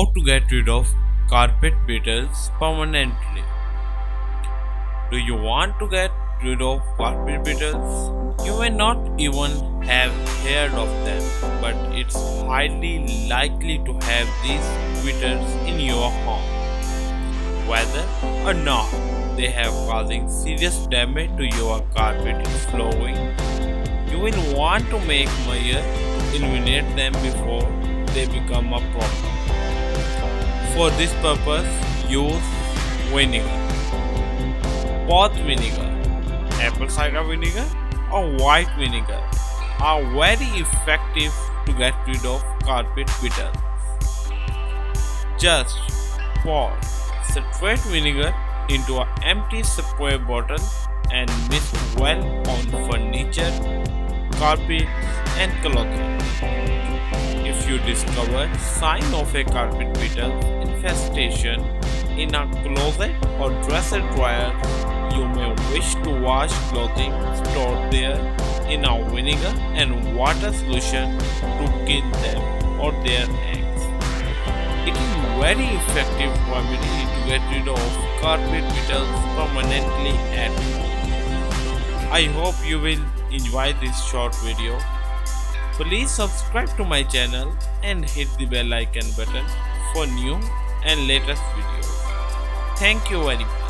How to get rid of carpet beetles permanently. Do you want to get rid of carpet beetles? You may not even have heard of them, but it's highly likely to have these critters in your home. Whether or not they have causing serious damage to your carpet flooring, you will want to make measures to eliminate them before they become a problem. For this purpose, use vinegar. Both vinegar, apple cider vinegar or white vinegar, are very effective to get rid of carpet beetles. Just pour straight vinegar into an empty spray bottle and mix well on furniture, carpet and clothing. If you discover sign of a carpet beetle infestation in a closet or dresser drawer, you may wish to wash clothing stored there in a vinegar and water solution to kill them or their eggs. It is very effective remedy to get rid of carpet beetles permanently at home. I hope you will enjoy this short video. Please subscribe to my channel and hit the bell icon button for new and latest videos. Thank you very much.